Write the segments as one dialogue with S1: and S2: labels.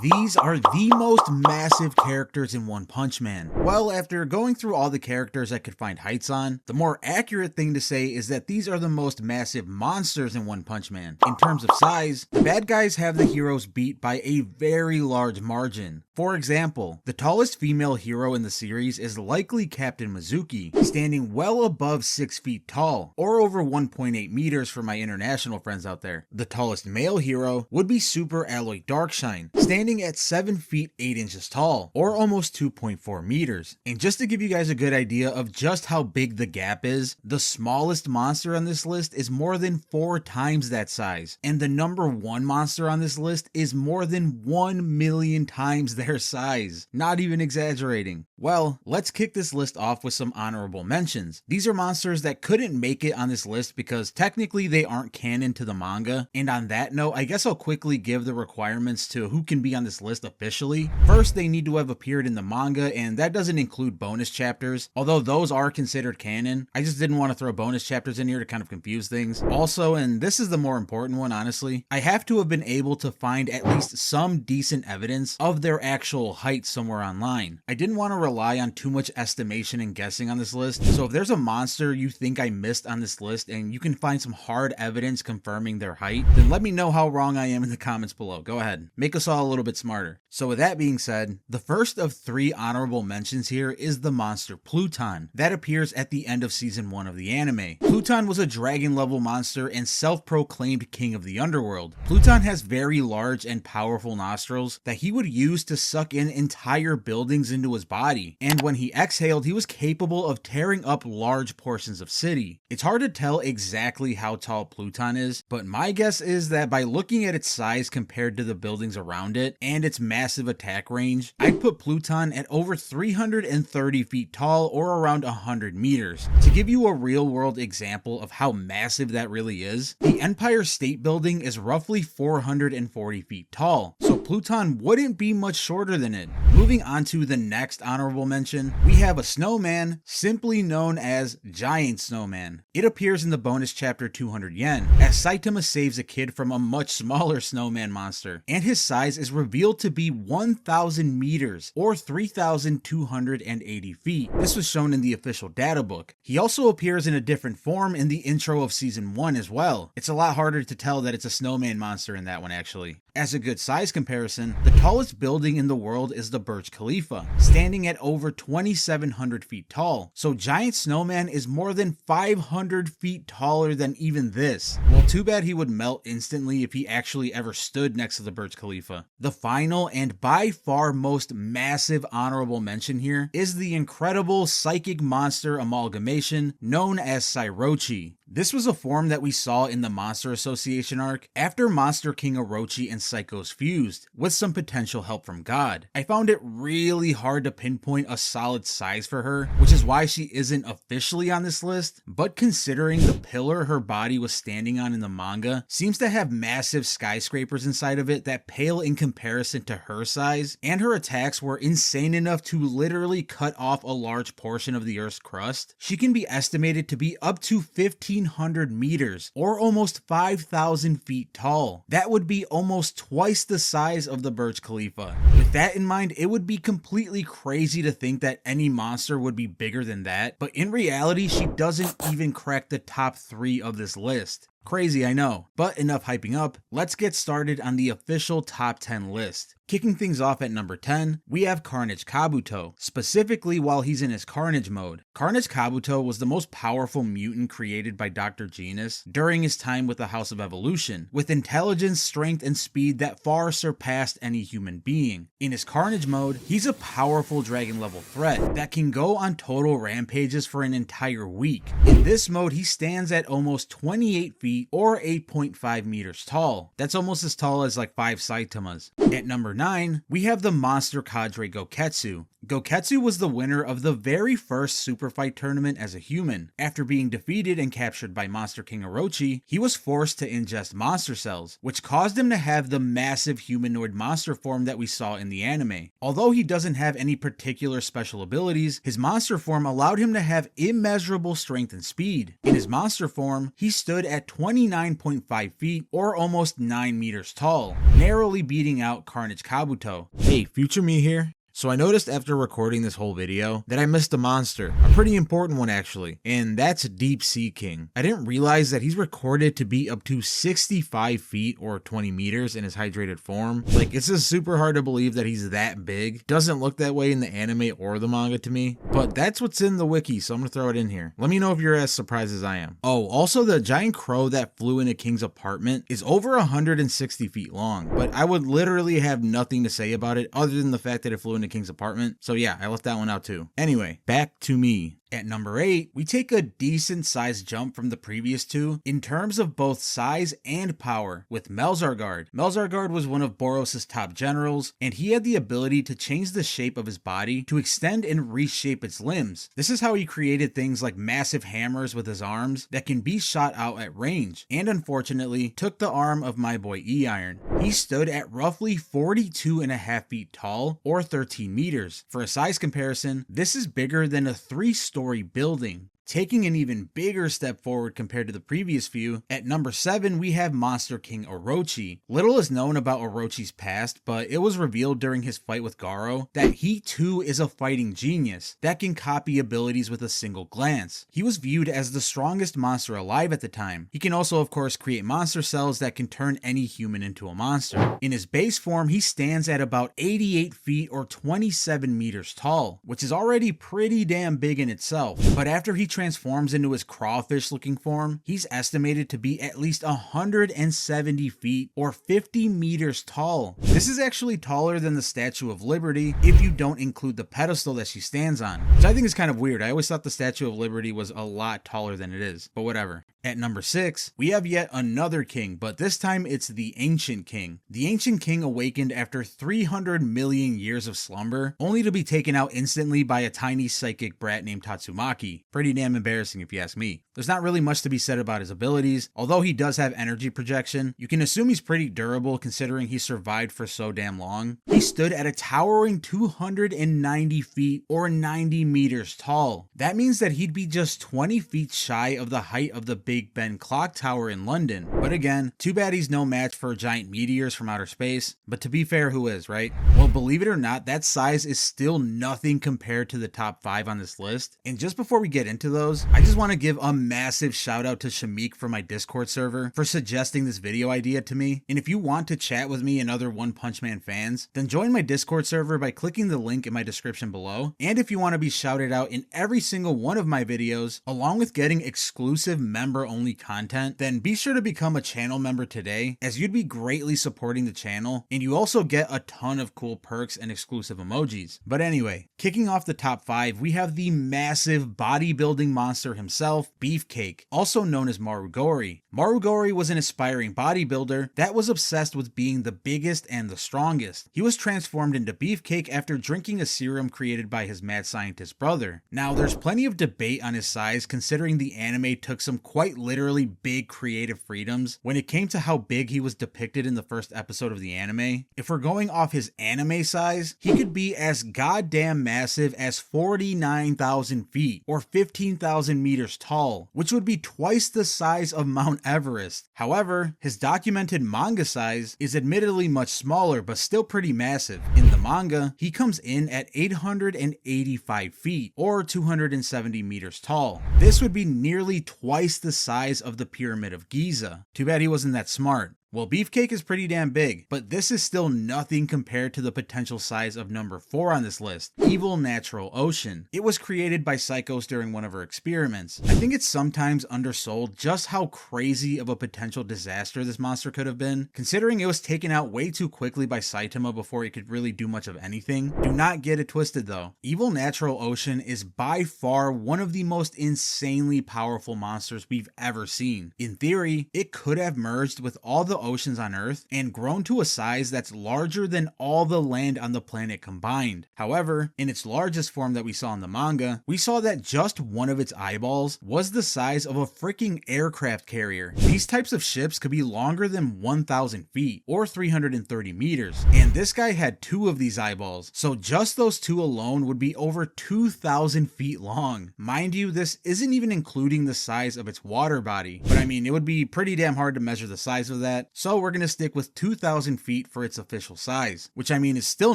S1: These are the most massive characters in One Punch Man. Well, after going through all the characters I could find heights on, the more accurate thing to say is that these are the most massive monsters in One Punch Man. In terms of size, the bad guys have the heroes beat by a very large margin. For example, the tallest female hero in the series is likely Captain Mizuki, standing well above 6 feet tall, or over 1.8 meters for my international friends out there. The tallest male hero would be Super Alloy Darkshine, standing at 7 feet 8 inches tall, or almost 2.4 meters. And just to give you guys a good idea of just how big the gap is, the smallest monster on this list is more than 4 times that size, and the number 1 monster on this list is more than 1 million times their size. Not even exaggerating. Well, let's kick this list off with some honorable mentions. These are monsters that couldn't make it on this list because technically they aren't canon to the manga, and on that note, I guess I'll quickly give the requirements to who can be on this list officially. First, they need to have appeared in the manga, and that doesn't include bonus chapters, although those are considered canon. I just didn't want to throw bonus chapters in here to kind of confuse things. Also, and this is the more important one honestly, I have to have been able to find at least some decent evidence of their actual height somewhere online. I didn't want to rely on too much estimation and guessing on this list, so if there's a monster you think I missed on this list and you can find some hard evidence confirming their height, then let me know how wrong I am in the comments below. Go ahead, make us all a little bit smarter. So with that being said, the first of 3 honorable mentions here is the monster Pluton that appears at the end of season 1 of the anime. Pluton was a dragon level monster and self-proclaimed king of the underworld. Pluton has very large and powerful nostrils that he would use to suck in entire buildings into his body, and when he exhaled, he was capable of tearing up large portions of city. It's hard to tell exactly how tall Pluton is, but my guess is that by looking at its size compared to the buildings around it and its massive attack range, I'd put Pluton at over 330 feet tall, or around 100 meters. To give you a real world example of how massive that really is, the Empire State Building is roughly 440 feet tall, so Pluton wouldn't be much shorter than it. Moving on to the next honorable mention, we have a snowman simply known as Giant Snowman. It appears in the bonus chapter 200 Yen, as Saitama saves a kid from a much smaller snowman monster, and his size is revealed to be 1,000 meters, or 3,280 feet. This was shown in the official data book. He also appears in a different form in the intro of season 1 as well. It's a lot harder to tell that it's a snowman monster in that one actually. As a good size comparison, the tallest building in the world is the Burj Khalifa, standing at over 2,700 feet tall, so Giant Snowman is more than 500 feet taller than even this. Well, too bad he would melt instantly if he actually ever stood next to the Burj Khalifa. The final and by far most massive honorable mention here is the incredible psychic monster amalgamation known as Sairochi. This was a form that we saw in the Monster Association arc after Monster King Orochi and Psychos fused, with some potential help from God. I found it really hard to pinpoint a solid size for her, which is why she isn't officially on this list, but considering the pillar her body was standing on in the manga seems to have massive skyscrapers inside of it that pale in comparison to her size, and her attacks were insane enough to literally cut off a large portion of the Earth's crust, she can be estimated to be up to 1,500 meters, or almost 5,000 feet tall. That would be almost twice the size of the Burj Khalifa. With that in mind, it would be completely crazy to think that any monster would be bigger than that, but in reality, she doesn't even crack the top 3 of this list. Crazy, I know, but enough hyping up, let's get started on the official top 10 list. Kicking things off at number 10, we have Carnage Kabuto, specifically while he's in his Carnage mode. Carnage Kabuto was the most powerful mutant created by Dr. Genus during his time with the House of Evolution, with intelligence, strength, and speed that far surpassed any human being. In his Carnage mode, he's a powerful dragon level threat that can go on total rampages for an entire week. In this mode, he stands at almost 28 feet or 8.5 meters tall. That's almost as tall as like 5 Saitamas. At number 9, we have the monster cadre Goketsu. Goketsu was the winner of the very first Super Fight tournament as a human. After being defeated and captured by Monster King Orochi, he was forced to ingest monster cells, which caused him to have the massive humanoid monster form that we saw in the anime. Although he doesn't have any particular special abilities, his monster form allowed him to have immeasurable strength and speed. In his monster form, he stood at 29.5 feet or almost 9 meters tall, narrowly beating out Carnage Kabuto. Hey, future me here. So I noticed after recording this whole video that I missed a monster, a pretty important one actually, and that's Deep Sea King. I didn't realize that he's recorded to be up to 65 feet or 20 meters in his hydrated form. Like, it's just super hard to believe that he's that big. Doesn't look that way in the anime or the manga to me, but that's what's in the wiki, so I'm gonna throw it in here. Let me know if you're as surprised as I am. Oh, also the giant crow that flew into King's apartment is over 160 feet long, but I would literally have nothing to say about it other than the fact that it flew into King's apartment. So yeah, I left that one out too. Anyway, back to me. At number 8, we take a decent sized jump from the previous two in terms of both size and power with Melzargard. Melzargard was one of Boros' top generals, and he had the ability to change the shape of his body to extend and reshape its limbs. This is how he created things like massive hammers with his arms that can be shot out at range, and unfortunately took the arm of my boy E-Iron. He stood at roughly 42.5 feet tall or 13 meters. For a size comparison, this is bigger than a 3-story building. Taking an even bigger step forward compared to the previous few, at number 7 we have Monster King Orochi. Little is known about Orochi's past, but it was revealed during his fight with Garo that he too is a fighting genius that can copy abilities with a single glance. He was viewed as the strongest monster alive at the time. He can also of course create monster cells that can turn any human into a monster. In his base form, he stands at about 88 feet or 27 meters tall, which is already pretty damn big in itself, but after he transforms into his crawfish looking form, he's estimated to be at least 170 feet or 50 meters tall. This is actually taller than the Statue of Liberty if you don't include the pedestal that she stands on, which I think is kind of weird. I always thought the Statue of Liberty was a lot taller than it is, but whatever. At number 6, we have yet another king, but this time it's the Ancient King. The Ancient King awakened after 300 million years of slumber, only to be taken out instantly by a tiny psychic brat named Tatsumaki. Pretty damn embarrassing if you ask me. There's not really much to be said about his abilities. Although he does have energy projection, you can assume he's pretty durable considering he survived for so damn long. He stood at a towering 290 feet or 90 meters tall. That means that he'd be just 20 feet shy of the height of the Big Ben clock tower in London. But again, too bad he's no match for giant meteors from outer space. But to be fair, who is, right? Well, believe it or not, that size is still nothing compared to the top 5 on this list. And just before we get into those, I just want to give a massive shout out to Shamik from my Discord server for suggesting this video idea to me. And if you want to chat with me and other One Punch Man fans, then join my Discord server by clicking the link in my description below. And if you want to be shouted out in every single one of my videos, along with getting exclusive member-only content, then be sure to become a channel member today, as you'd be greatly supporting the channel, and you also get a ton of cool perks and exclusive emojis. But anyway, kicking off the top 5, we have the massive bodybuilding monster himself, Beefcake, also known as Marugori. Marugori was an aspiring bodybuilder that was obsessed with being the biggest and the strongest. He was transformed into Beefcake after drinking a serum created by his mad scientist brother. Now, there's plenty of debate on his size considering the anime took some quite literally big creative freedoms when it came to how big he was depicted in the first episode of the anime. If we're going off his anime size, he could be as goddamn massive as 49,000 feet or 15,000 meters tall, which would be twice the size of Mount Everest. However, his documented manga size is admittedly much smaller, but still pretty massive. In the manga, he comes in at 885 feet or 270 meters tall. This would be nearly twice the size of the Pyramid of Giza. Too bad he wasn't that smart. Well, Beefcake is pretty damn big, but this is still nothing compared to the potential size of number 4 on this list, Evil Natural Ocean. It was created by Psychos during one of her experiments. I think it's sometimes undersold just how crazy of a potential disaster this monster could have been, considering it was taken out way too quickly by Saitama before it could really do much of anything. Do not get it twisted though. Evil Natural Ocean is by far one of the most insanely powerful monsters we've ever seen. In theory, it could have merged with all the oceans on Earth and grown to a size that's larger than all the land on the planet combined. However, in its largest form that we saw in the manga, we saw that just one of its eyeballs was the size of a freaking aircraft carrier. These types of ships could be longer than 1,000 feet or 330 meters, and this guy had 2 of these eyeballs, so just those 2 alone would be over 2,000 feet long. Mind you, this isn't even including the size of its water body, but I mean, it would be pretty damn hard to measure the size of that, so we're gonna stick with 2,000 feet for its official size, which I mean is still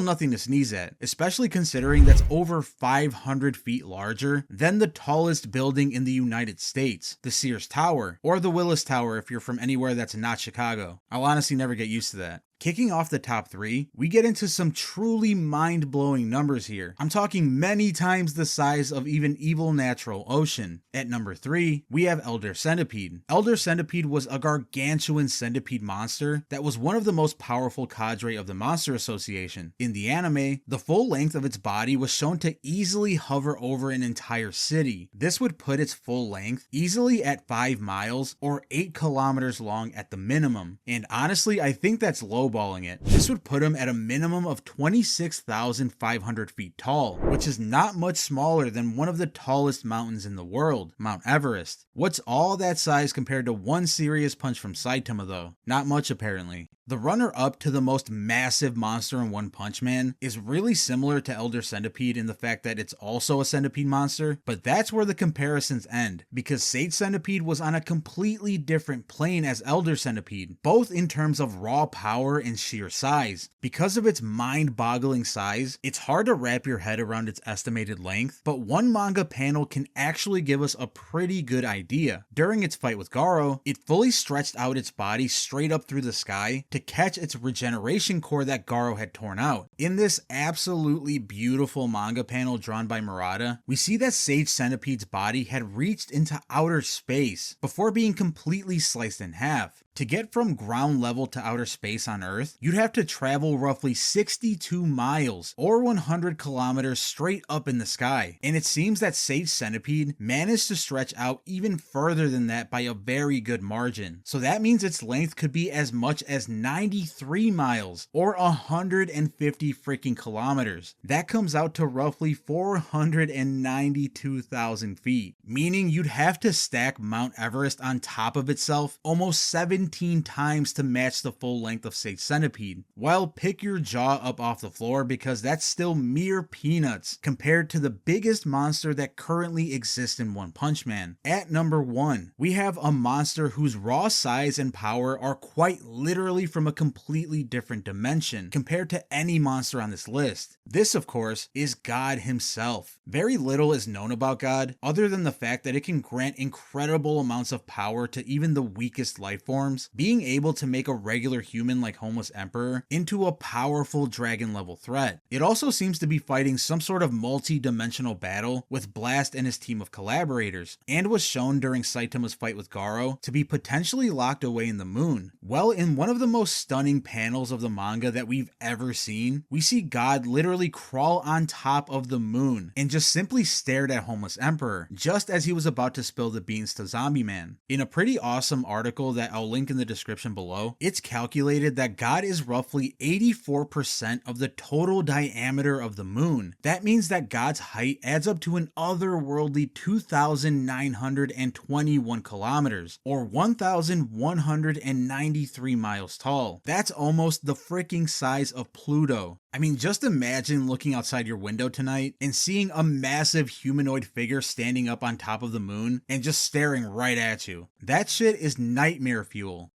S1: nothing to sneeze at, especially considering that's over 500 feet larger than the tallest building in the United States, the Sears Tower, or the Willis Tower if you're from anywhere that's not Chicago. I'll honestly never get used to that. Kicking off the top 3, we get into some truly mind-blowing numbers here. I'm talking many times the size of even Evil Natural Ocean. At number 3, we have Elder Centipede. Elder Centipede was a gargantuan centipede monster that was one of the most powerful cadre of the Monster Association. In the anime, the full length of its body was shown to easily hover over an entire city. This would put its full length easily at 5 miles or 8 kilometers long at the minimum. And honestly, I think that's low balling it. This would put him at a minimum of 26,500 feet tall, which is not much smaller than one of the tallest mountains in the world, Mount Everest. What's all that size compared to one serious punch from Saitama though? Not much apparently. The runner-up to the most massive monster in One Punch Man is really similar to Elder Centipede in the fact that it's also a centipede monster, but that's where the comparisons end, because Sage Centipede was on a completely different plane as Elder Centipede, both in terms of raw power and sheer size. Because of its mind-boggling size, it's hard to wrap your head around its estimated length, but one manga panel can actually give us a pretty good idea. During its fight with Garo, it fully stretched out its body straight up through the sky to catch its regeneration core that Garo had torn out. In this absolutely beautiful manga panel drawn by Murata, we see that Sage Centipede's body had reached into outer space before being completely sliced in half. To get from ground level to outer space on Earth, you'd have to travel roughly 62 miles or 100 kilometers straight up in the sky. And it seems that Sage Centipede managed to stretch out even further than that by a very good margin. So that means its length could be as much as 93 miles or 150 freaking kilometers. That comes out to roughly 492,000 feet, meaning you'd have to stack Mount Everest on top of itself almost 17 times to match the full length of Sage Centipede. Well, pick your jaw up off the floor because that's still mere peanuts compared to the biggest monster that currently exists in One Punch Man. At number 1, we have a monster whose raw size and power are quite literally from a completely different dimension compared to any monster on this list. This, of course, is God himself. Very little is known about God other than the fact that it can grant incredible amounts of power to even the weakest life forms, being able to make a regular human like Homeless Emperor into a powerful dragon level threat. It also seems to be fighting some sort of multi-dimensional battle with Blast and his team of collaborators, and was shown during Saitama's fight with Garo to be potentially locked away in the moon. Well, in one of the most stunning panels of the manga that we've ever seen, we see God literally crawl on top of the moon and just simply stared at Homeless Emperor, just as he was about to spill the beans to Zombie Man. In a pretty awesome article that I'll link in the description below, it's calculated that God is roughly 84% of the total diameter of the moon. That means that God's height adds up to an otherworldly 2,921 kilometers, or 1,193 miles tall. That's almost the freaking size of Pluto. I mean, just imagine looking outside your window tonight and seeing a massive humanoid figure standing up on top of the moon and just staring right at you. That shit is nightmare fuel.